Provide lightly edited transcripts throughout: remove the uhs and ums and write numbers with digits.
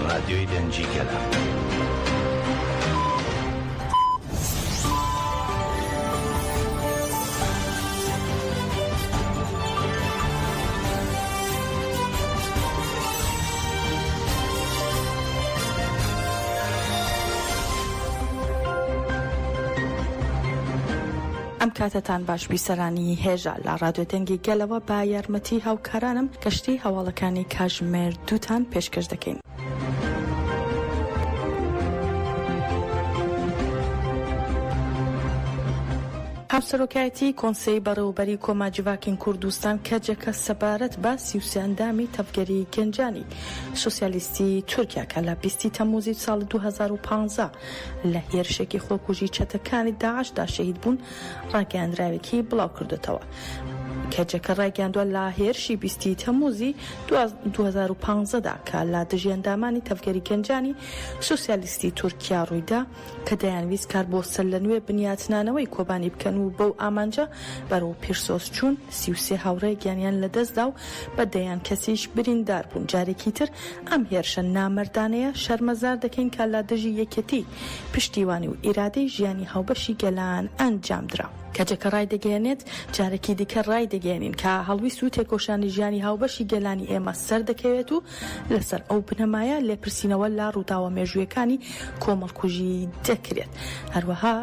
رادیۆی دەنگی گەلە. ئەم کاتتان باش بیسەرانی هێژە لە ڕادیۆ دەنگی گەلەوە با یارمەتی هاوکارانم گەشتی هەواڵەکانی کاتژمێر 2 پێشکەش دەکەین. هاوسەرۆکایەتی کۆنسەی بەڕێوەبەری کۆماجیڤاکین کوردستان کەجەکە سەبارەت بە 33 ئەندامی تەفگەری گەنجانی سۆسیالیستی تورکیا کە لە 20 تەمموزی ساڵی 2015 لە هێرشێکی خۆکوژی چەتەکانی داعشدا شەهید بوون ڕاگەیاندراوێکی بڵاو کردوتەوە. کەجەکە ڕاگەیاندووە لە هێرشی 20 تەمموزی 2015دا کە لە دژی ئەندامانی تەفگەری گەنجانی سۆسیالیستی تورکیا ڕوویدا کە دەیانویست کار بۆ سەر لە نوێ بنیاتنانەوەی کۆبانی بکەن و بەو ئامانجە بەرەو پیرسۆس چوون 33 هاوڕێ گیانیان لەدەستدا و بە دەیان کەسیش بریندار بوون. جارێکی تر ئەم هێرشە نامەردانەیە شەرمەزار دەکەین کە لە دژی یەکێتی پشتیوانی و ئیرادەی ژیانی هاوبەشی گەلان ئەنجامدرا. کەجەکە ڕای دەگەێنێت جارێکی دیکە ڕای دەگەێنین کە هەڵویست و تێکۆشانی ژیانی هاوبەشی گەلانی ئێمە سەر دەکەوێت و لەسەر ئەو بنەمایە لێپرسینەوە لا ڕووداوە مێژوویەکانی کۆمەڵکوژی دەکرێت. هەروەها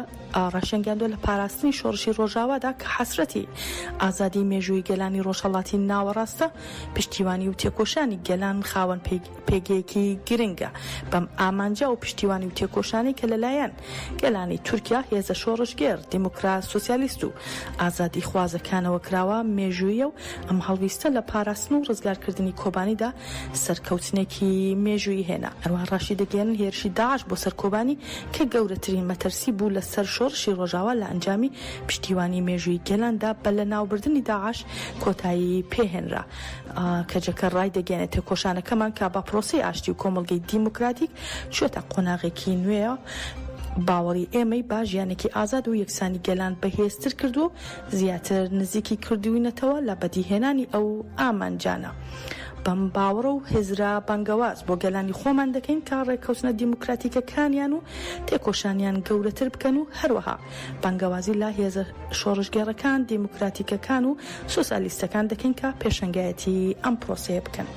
ڕاشنگاندووە لە پاراستنی شۆڕشی ڕۆژاوادا کە حەسرەتی ئازادی مێژووی گەلانی ڕۆژهەڵاتی ناوەڕاستە پشتیوانی و تێکۆشانی گەلان خاوەن پێگەیەکی گرنگە. بەم ئامانجا و پشتیوانی و تێکۆشانی کە لەلایەن گەلانی تورکیا هێزە شۆڕشگێر دیموکراس سۆسیالیست و ئازادی خوازەکانەوە کراوە مێژوویە و ئەم هەڵویستە لە پاراستن و ڕزگارکردنی کۆبانیدا سەرکەوتنێکی مێژووی هێنا. هەروەها ڕاشی دەگەێنن هێرشی داعش بۆ سەرکۆبانی کە گەورەترین مەترسی بوو لە سەر شۆڕشی ڕۆژاوا لە ئەنجامی پشتیوانی مێژووی گەلاندا بە لە ناوبردنی داعش کۆتایی پێهێنرا. کەجەکە ڕای دەگەێنێت تێکۆشانەکەمان کە بە پرۆسەی ئاشتی و کۆمەڵگەی دیموکراتیک چۆتە قۆناغێکی نوێیە باوەڕی ئێمەی با ژیانێکی ئازاد و یەکسانی گەلان بەهێزتر کردو زیاتر نزیکی کردوینەتەوە لە بەدیهێنانی ئەو ئامانجانە. بەم باوەڕە و هێزرا بانگەواز بۆ گەلانی خۆمان دەکەین کە ڕێککەوتنە دیموکراتیکەکانیان و تێکۆشانیان گەورەتر بکەن و هەروەها بانگەوازی لا هێزە شۆڕشگێڕەکان دیموکراتیکەکان و سۆسیالیستەکان دەکەین کە پێشەنگایەتی ئەم پرۆسەیە بکەن.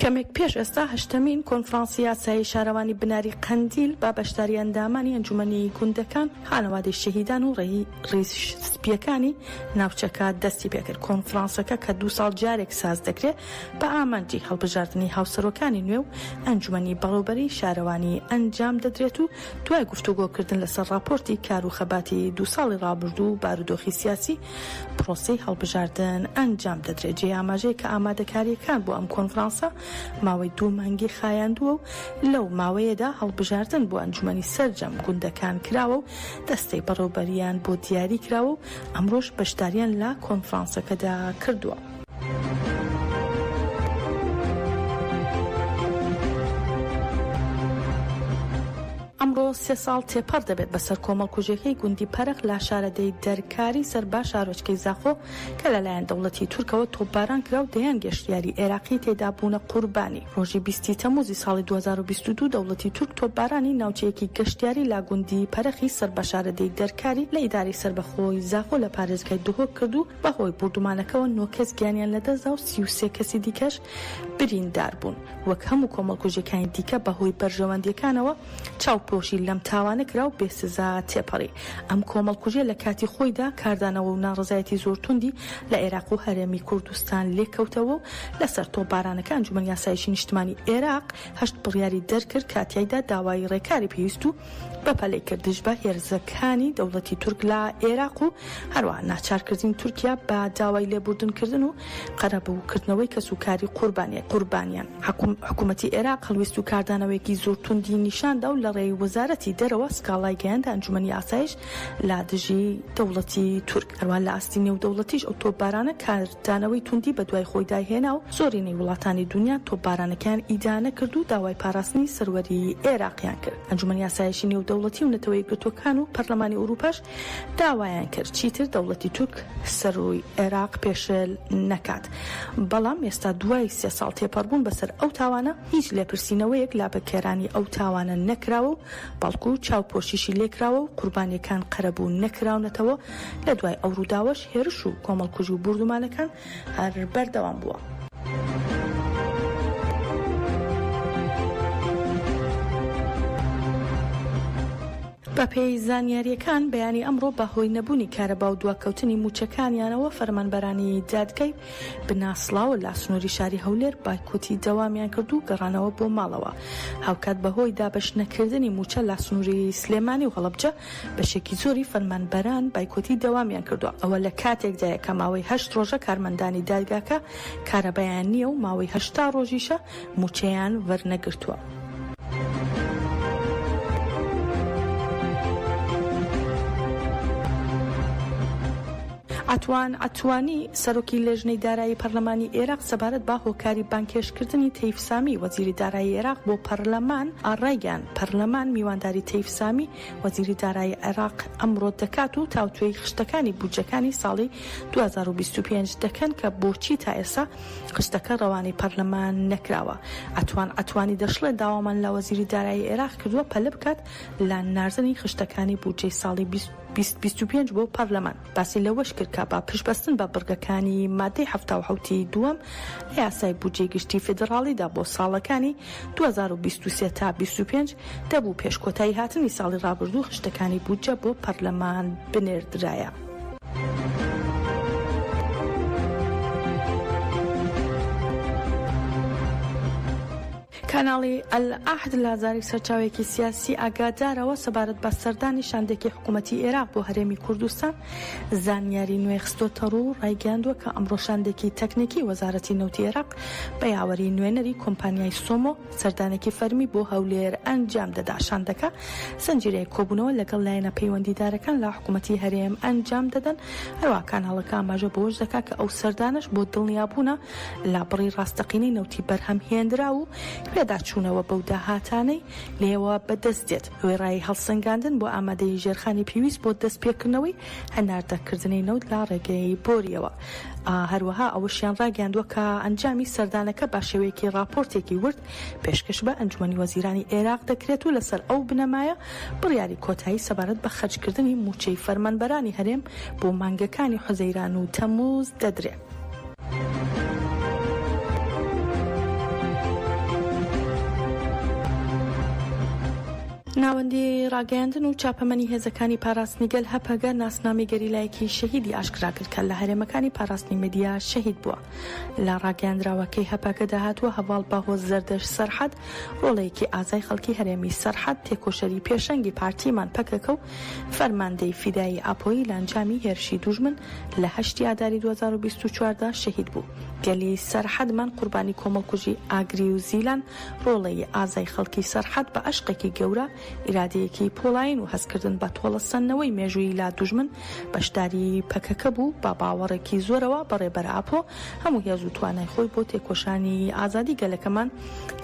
کەمێک پێش ئێستا هەشتمین کۆنفرانسی یاسایی شارەوانی بناری قەندیل با بەشداری ئەندامانی ئەنجومەنی گوندەکان خانەوادەی شەهیدان و ڕیزسپیەکانی ناوچەکە دەستی پێکرد. کۆنفرانسەکە کە 2 ساڵ جارێک ساز دەکرێت بە ئامانجی هەڵبژاردننی هاوسەرۆکانی نوێ و ئەنجومەنی بەڕێوەبەری شارەوانی ئەنجام دەدرێت و دوای گفتوگۆکردن لەسەر راپۆرتی کار و خەباتی 2 ساڵی ڕابردوو و بارودۆخی سیاسی پرۆسەی هەڵبژاردن ئەنجام دەدرێت. جێ ئاماژەیە کە ئامادەکاریەکان بۆ ئەم کۆنفرانسە ماوەی 2 مانگی خایاندووە و لەو ماوەیەدا هەڵبژاردن بۆ ئەنجومەنی سەرجەم گوندەکان کراوە و دەستەی بەڕێوەبەریان بۆ دیاری کراوە و ئەمڕۆژ بەشداریان لە کۆنفرانسەکەدا کردووە. ئەمڕۆ 3 ساڵ تێپەر دەبێت بەسەر کۆمەڵکوژیەکەی گوندی پەرخ لا شارەدەی دەرکاری سەربا شارۆچکەی زاخۆ کە لەلایەن دەوڵەتی تورکەوە تۆپباران کرا و دەیان گەشتیاری عێراقی تێدا بوونە قوربانی. ڕۆژی 20 تەمموزی ساڵی 2022 دەوڵەتی تورک تۆپبارانی ناوچەیەکی گەشتیاری لا گوندی پەرخی سەربە شارەدەی دەرکاری لە ئیداری سەربەخۆی زاخۆ لە پارێزگای دهۆک کرد و بەهۆی بردومانەکەەوە 9 کەس گیانیان لەدەستدا و 33 کەسی دیکەش بریندار بوون. وەک هەموو کۆمەڵکوژیەکانی دیکە بەهۆی بەرژەوەندیەکانەوە چاوپۆشی لەم تاوانە کرا و بێسزا تێپەڕی. ئەم کۆمەڵکوژیە لە کاتی خۆیدا کاردانەوە و ناڕزایەتی زۆر توندی لە عێراق و هەرێمی کوردستان لێکەوتەوە و لەسەر تۆپبارانەکە ئەنجومەن یاسایشی نیشتمانی عێراق 8 بڕیاری دەرکرد کاتیایدا داوای ڕێکاری پێویست و بەپەلەی کردش بە هێرزەکانی دەوڵەتی تورک لە عێراق و هەروەها ناچارکردنی تورکیا بە داوای لێبوردنکردن و قەرەبووکردنەوەی کەسوکاری قوربانیان. حکوومەتی عێراق هەڵویست و کاردانەوەیەکی زۆر توندی نیشاندا و لە ڕێی وەزارەتی دەرەوە سکاڵای گەیاندە ئەنجومەنی ئاسایش لە دژی دەوڵەتی تورک. هەروەها لە ئاستی نێودەوڵەتیش ئەو تۆپبارانە کاردانەوەی توندی بە دوای خۆی داهێنا و زۆرینەی وڵاتانی دنیا تۆپبارانەکان ئیدانە کرد و داوای پاراستنی سەروەری عێراقیان کرد. ئەنجومەنی ئاسایشی نێودەوڵەتی و نەتەوەی یەکگرتووەکان و پەرلەمانی ئەوروپاش داوایان کرد چیتر دەوڵەتی تورک سەروی عێراق پێشل نەکات. بەڵام ئێستا دوای 3 ساڵ تێپەڕبوون بەسەر ئەو تاوانە هیچ لێپرسینەوەیەک لا بەکێرانی ئەو تاوانە نەکراوە و بەڵکو چاوپۆشیشی لێکراوە و قوربانیەکان قەرەبوو نەکراونەتەوە. لە دوای ئەو ڕووداوەش هێرش و کۆمەڵکوژی و بوردومانەکان هەر بەردەوام بووە. بە پێی زانیاریەکان بەیانی ئەمڕۆ بەهۆی نەبوونی کارەبا و دواکەوتنی موچەکانیانەوە فەرمانبەرانی دادگای بناسڵاو لە سنووری شاری هەولێر بایکۆتی دەوامیان کرد و گەڕانەوە بۆ ماڵەوە. هاوکات بەهۆی دابەش نەکردنی موچە لە سنووری سلێمانی و هەڵەبجە بەشێکی زۆری فەرمانبەران بایکۆتی دەوامیان کردووە. ئەوە لە کاتێکدایە کە ماوەی 8 ڕۆژە کارمەندانی دادگاکە کارەبایان نییە و ماوەی 8 ڕۆژیشە موچەیان وەرنەگرتووە. ئەتوانی سەرۆکی لێژنەی دارایی پەرلەمانی عێراق سەبارەت بە هۆکاری بانکێشکردنی تەیف سامی وەزیری دارایی عێراق بۆ پەرلەمان ئاڕایگەیان. پەرلەمان میوانداری تەیف سامی وەزیری دارایی عێراق ئەمڕۆ دەکات و تاوتوێی خشتەکانی بودجەکانی ساڵی 2025 دەکەن کە بۆچی تا ئێستا خشتەکە ڕەوانەی پەرلەمان نەکراوە. ئەتوانی دەشڵێت داوامان لە وەزیری دارایی عێراق کردووە پەلە بکات لە ناردنی خشتەکانی بودجەی ساڵی 2025 بۆ پەرلەمان. باسی لەوەش کرد کە با پشتبەستن بە بڕگەکانی مادەی 77 دووەم لە یاسای بودجەی گشتی فێدراڵیدا بۆ ساڵەکانی 2023 تا 25 دەبوو پێشکۆتایی هاتنی ساڵی ڕابردوو خشتەکانی بودجە بۆ پەرلەمان بنێردرایە. کاناڵی ئەلعەهد لە زاری سەرچاوێکی سیاسی ئاگادارەوە سەبارەت بە سەردانی شاندێکی حکوومەتی عێراق بۆ هەرێمی کوردستان زانیاری نوێی خستۆتە ڕوو ڕایگەاندووە کە ئەمڕۆ شاندێکی تەکنیکی وەزارەتی نەوتی عێراق بە یاوەری نوێنەری کۆمپانیای سۆمۆ سەردانێکی فەرمی بۆ هەولێر ئەنجام دەدا. شاندەکە زەنجیرەیە کۆبوونەوە لەگەڵ لایەنە پەیوەندیدارەکان لە حکوومەتی هەرێم ئەنجام دەدەن. هەروە کاناڵەکە ئاماژە بۆش دەکات کە ئەو سەردانش بۆ دڵنیابوونە لە بڕی ڕاستەقینەی نەوتی بەرهەم هێنرا و پێداچوونەوە بەو داهاتانەی لێوە بەدەست دێت. وێڕایی هەڵسەنگاندن بۆ ئامادەی ژێرخانی پێویست بۆ دەستپێکردنەوەی هەناردەکردنی نەوت لە ڕێگەی بۆریەوە. هەروەها ئەوەشیان ڕاگەاندووە کە ئەنجامی سەردانەکە با شێوەیەکی راپۆرتێکی ورد پێشکەش بە ئەنجومەنی وەزیرانی عێراق دەکرێت و لەسەر ئەو بنەمایە بڕیاری کۆتایی سەبارەت بە خەرجکردنی موچەی فەرمانبەرانی هەرێم بۆ مانگەکانی حوزەیران و تەمووز دەدرێت. ناوەندی ڕاگەیاندن و چاپەمەنی هێزەکانی پاراستنی گەل هەپەگە ناسنامی گەریلایەکی شەهیدی ئاشکرا کرد کە لە هەرێمەکانی پاراستنی مدیا شەهید بووە. لە ڕاگەیاندراوەکەی هەپەگە داهاتوە هەواڵ باهۆز زەردەش سەرحەد ڕۆڵەیەکی ئازای خەڵکی هەرێمی سەرحەد تێکۆشەری پێشەنگی پارتیمان پەکەکە و فەرماندەی فیدایی ئاپۆیی لە ئەنجامی هێرشی دوژمن لە 8 ئاداری 2024 شەهید بوو. گەلی سەرحەدمان قوربانی کۆمەڵکوژی ئاگری و زیلان ڕۆڵەی ئازای خەڵکی سەرحەد بە عشقێکی گەورە ئیرادەیەکی پۆڵاین و هەستکردن بە تۆڵەسەنەوەی مێژووی لا دوژمن بەشداری پەکەکە بوو بە باوەڕێکی زۆرەوە بەڕێبەر ئاپۆ هەموو هێز و توانای خۆی بۆ تێکۆشانی ئازادی گەلەکەمان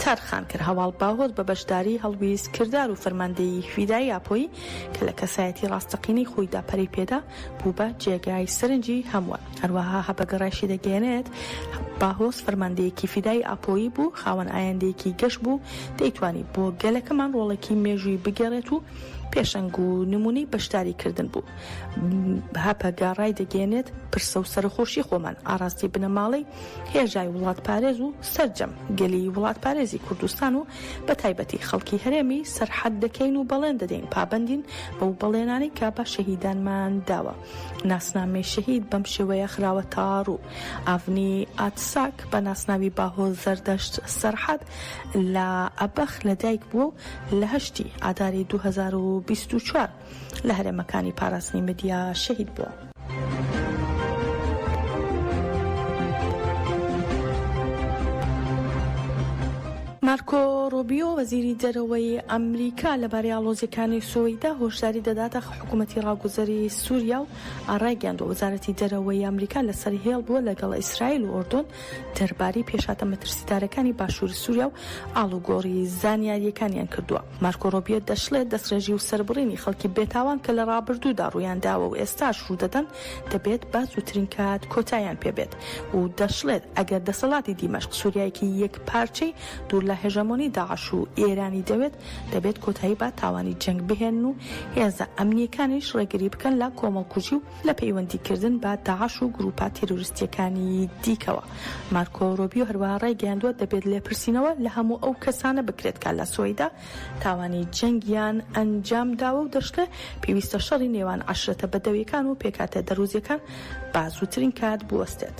تارخان کرد. هەواڵ باهۆز بە بەشداری هەڵویست کردار و فەرماندەی فیدایی ئاپۆیی کە لە کەسایەتی ڕاستەقینەی خۆیدا پەرەی پێدا بوو بە جێگای سەرنجی هەمووە. هەروەها هەپەگەڕایشی دەگەێنێت باهۆز فەرماندەیەکی فیدایی ئاپۆیی بوو، خاوەن ئایندەیەکی گەشت بوو، دەیتوانی بۆ گەلەکەمان ڕۆڵێکی مێژووی بگەڕێت و پێشەنگ و نمونەی بەشداری کردن بوو. هەپەگاڕای دەگەێنێت پرسە و سەرخۆشی خۆمان ئاراستی بنەماڵی هێژای وڵات پارێز و سەرجەم گەلی وڵات پارێزی کوردستان و بە تایبەتی خەڵکی هەرێمی سەرحەد دەکەین و بەڵێن دەدەین پابەندین بەو بەڵێنانی کە بە شەهیدانمان داوە. ناسنامەی شەهید بەم شێوەیە خراوە تا ڕوو. ئاڤنی ئاتساک بە ناسناوی باهۆز زەردەشت سەرحەد لە ئەبەخ لەدایک بووە و لە 8 ئاداری 2024 لە هەرێمەکانی پاراستنی مدیا شەهید بووە. مارکۆ ڕۆبیۆ وەزیری دەرەوەی ئەمریکا لەبارەی ئاڵۆزیەکانی سۆیدا هۆشداری دەداتە حکوومەتی ڕاگوزەری سووریا و ڕایگەیاندووە وەزارەتی دەرەوەی ئەمریکا لەسەر هێڵ بووە لەگەڵ ئیسرائیل و ئۆردۆن دەربارەی پێشاتە مەترسیدارەکانی باشووری سووریا و ئاڵوگۆڕی زانیاریەکانیان کردووە. مارکۆ ڕۆبیۆ دەشڵێت دەستڕێژی و سەربڕینی خەڵکی بێتاوان کە لە ڕابردوودا ڕوویانداوە و ئێستاش ڕوودەدەن دەبێت با زووترین کات کۆتاییان پێبێت و دەشڵێت ئەگەر دەسەڵاتی دیمەشق سووریایەکی یەک پارچەی دوور لە هێژەمۆنی داعش و ئێرانی دەبێت کۆتایی با تاوانی جەنگ بهێن و هێزە ئەمنیەکانیش ڕێگری بکەن لە کۆمەڵکوژی و لە پەیوەندیکردن بە داعش و گروپا تێرۆریستیەکانی دیکەوە. مارکۆ ڕۆبیۆ هەروەها ڕایگەیاندووە دەبێت لێپرسینەوە لە هەموو ئەو کەسانە بکرێت کە لە سۆیدا تاوانی جەنگیان ئەنجام داوە و دەشتە پێویستە شەڕی نێوان عەشرەتە بەدەویەکان و پێکاتە دەروزیەکان با زووترین کات بوەستێت.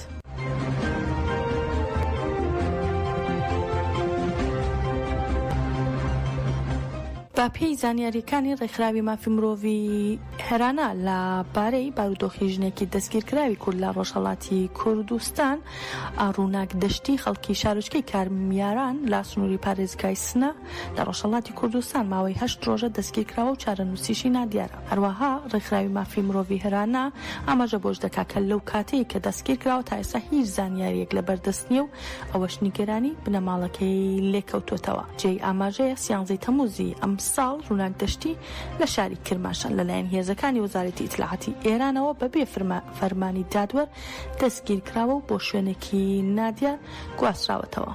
با پێی زانیاریەکانی ڕێکخراوی مافی مرۆڤی هێرانە لە بارەی بارودۆخی ژنێکی دەستگیرکراوی کورد لە ڕۆژهەڵاتی کوردستان، ڕووناک دەشتی خەڵکی شارۆچکەی کارمیاران لە سنووری پارێزگای سنە لە ڕۆژهەڵاتی کوردستان ماوەی 8 ڕۆژە دەستگیرکراوە و چارەنووسیشی نادیارە. هەروەها ڕێکخراوی مافی مرۆڤی هێرانە ئاماژە بۆش دەکات کە لەو کاتەیە کە دەستگیرکراوە تا ئێستا هیچ زانیاریەک لەبەردەست نییە و ئەوەش نیگەرانی بنەماڵەکەی لێکەوتوتەوە. جێی ئاماژەیە 13 تەمووزی ئەم ساڵ ڕووناک دەشتی لە شاری کرماشان لەلایەن هێزەکانی وەزارەتی ئیتلاعاتی ئێرانەوە بەبێ فەرمانی دادوەر دەستگیرکراوە و بۆ شوێنێکی نادیار گواستراوەتەوە.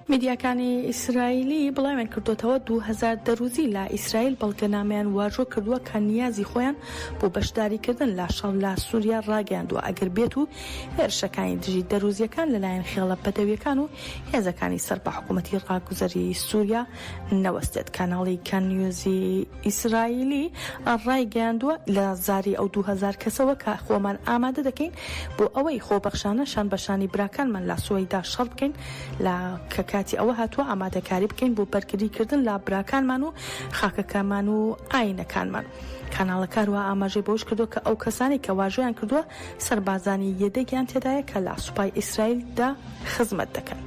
میدیاکانی ئیسرائیلی بڵاویان کردوتەوە 2000 دەروزی لە ئیسرائیل بەڵگەنامەیان واژۆ کردووە کە نیازی خۆیان بۆ بەشداریکردن لە شەڕ لە سووریا ڕاگەیاندووە ئەگەر بێت و هێرشەکانی دژی دەروزیەکان لەلایەن خێڵە بەدەویەکان و هێزەکانی سەر بە حکوومەتی ڕاگوزەری سووریا نەوەستێت. کاناڵی کانیوزی ئیسرائیلی ڕاگەیاندووە لە زاری ئەو 2000 کەسەوە کە خۆمان ئامادە دەکەین بۆ ئەوەی خۆبەخشانە شان بەشانی براکانمان لە سوێدا شەڕ بکەین لە کاتی ئەوە هاتووە ئامادەکاری بکەین بۆ بەرگریکردن لە براکانمان و خاکەکانمان و ئاینەکانمان. کاناڵەکاروە ئاماژەی بۆش کردو کە ئەو کەسانی کە واژۆیان کردووە سەربازانی یەدەگیان تێدایە کە لە سوپای ئیسرائیلدا خزمەت دەکەن.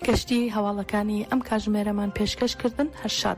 گەشتی هەواڵەکانی ئەم کاتژمێرەمان پێشکەشکردن هەر شاد.